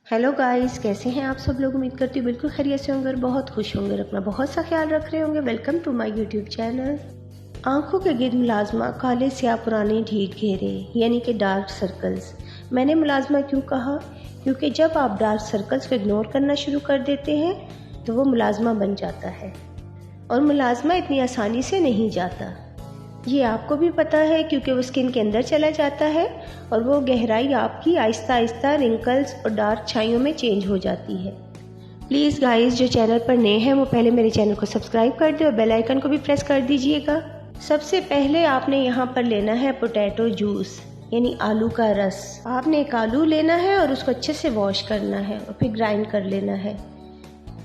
Hello guys, कैसे हैं आप सब लोग। उम्मीद करती हूँ बिल्कुल खैरियत से होंगे और बहुत खुश होंगे और अपना बहुत सा ख्याल रख रहे होंगे। Welcome to my YouTube channel. आंखों के गिर्द मुलाजमा, काले स्याह पुराने ढीठ घेरे यानी कि डार्क सर्कल्स। मैंने मुलाजमा क्यों कहा, क्योंकि जब आप डार्क सर्कल्स को इग्नोर करना शुरू कर देते हैं तो वो मुलाजमा बन जाता है और मुलाजमा इतनी आसानी से नहीं जाता। ये आपको भी पता है क्योंकि वो स्किन के अंदर चला जाता है और वो गहराई आपकी आहिस्ता आहिस्ता रिंकल्स और डार्क छाइयों में चेंज हो जाती है। प्लीज़ गाइस, जो चैनल पर नए हैं वो पहले मेरे चैनल को सब्सक्राइब कर दे और बेल आइकन को भी प्रेस कर दीजिएगा। सबसे पहले आपने यहाँ पर लेना है पोटैटो जूस यानी आलू का रस। आपने एक आलू लेना है और उसको अच्छे से वॉश करना है और फिर ग्राइंड कर लेना है।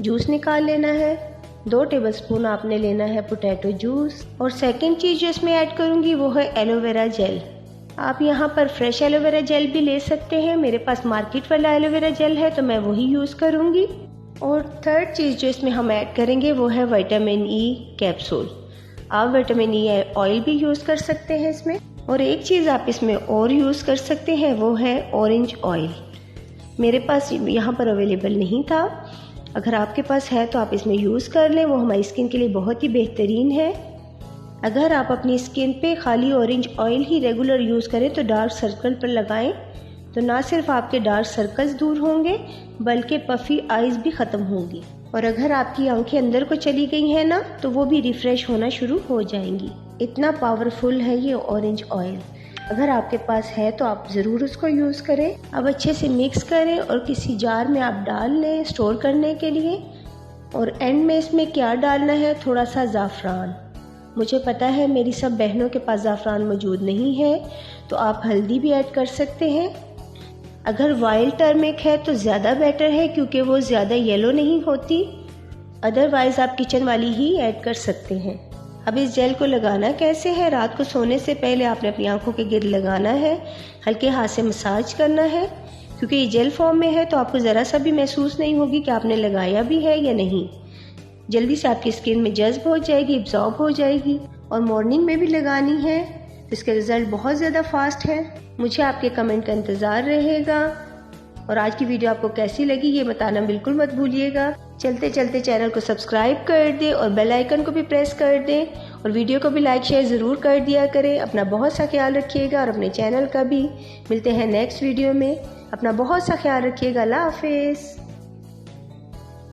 जूस निकाल लेना है। 2 टेबलस्पून आपने लेना है पोटैटो जूस। और सेकंड चीज़ जो इसमें ऐड करूँगी वो है एलोवेरा जेल। आप यहाँ पर फ्रेश एलोवेरा जेल भी ले सकते हैं। मेरे पास मार्केट वाला एलोवेरा जेल है तो मैं वही यूज़ करूँगी। और थर्ड चीज़ जो इसमें हम ऐड करेंगे वो है विटामिन ई कैप्सूल। आप विटामिन ई ऑयल भी यूज़ कर सकते हैं इसमें। और एक चीज़ आप इसमें और यूज़ कर सकते हैं वो है ऑरेंज ऑयल। मेरे पास यहाँ पर अवेलेबल नहीं था, अगर आपके पास है तो आप इसमें यूज़ कर लें, वो हमारी स्किन के लिए बहुत ही बेहतरीन है। अगर आप अपनी स्किन पे खाली ऑरेंज ऑयल ही रेगुलर यूज़ करें तो डार्क सर्कल पर लगाएं तो ना सिर्फ आपके डार्क सर्कल्स दूर होंगे बल्कि पफी आइज़ भी ख़त्म होंगी। और अगर आपकी आंखें अंदर को चली गई हैं ना तो वो भी रिफ़्रेश होना शुरू हो जाएंगी। इतना पावरफुल है ये ऑरेंज ऑयल। अगर आपके पास है तो आप ज़रूर उसको यूज़ करें। अब अच्छे से मिक्स करें और किसी जार में आप डाल लें स्टोर करने के लिए। और एंड में इसमें क्या डालना है, थोड़ा सा ज़ाफ़रान। मुझे पता है मेरी सब बहनों के पास ज़ाफ़रान मौजूद नहीं है तो आप हल्दी भी ऐड कर सकते हैं। अगर वाइल्ड टर्मिक है तो ज़्यादा बेटर है क्योंकि वो ज़्यादा येलो नहीं होती। अदरवाइज़ आप किचन वाली ही ऐड कर सकते हैं। अब इस जेल को लगाना कैसे है, रात को सोने से पहले आपने अपनी आंखों के गिर्द लगाना है। हल्के हाथ से मसाज करना है क्योंकि ये जेल फॉर्म में है तो आपको ज़रा सा भी महसूस नहीं होगी कि आपने लगाया भी है या नहीं। जल्दी से आपकी स्किन में जज्ब हो जाएगी, एब्जॉर्ब हो जाएगी। और मॉर्निंग में भी लगानी है तो इसके रिज़ल्ट बहुत ज़्यादा फास्ट है। मुझे आपके कमेंट का इंतज़ार रहेगा। और आज की वीडियो आपको कैसी लगी ये बताना बिल्कुल मत भूलिएगा। चलते चलते चैनल को सब्सक्राइब कर दें और बेल आइकन को भी प्रेस कर दें और वीडियो को भी लाइक शेयर ज़रूर कर दिया करें। अपना बहुत सा ख्याल रखिएगा और अपने चैनल का भी। मिलते हैं नेक्स्ट वीडियो में। अपना बहुत सा ख्याल रखिएगा। अल्लाह हाफिज़।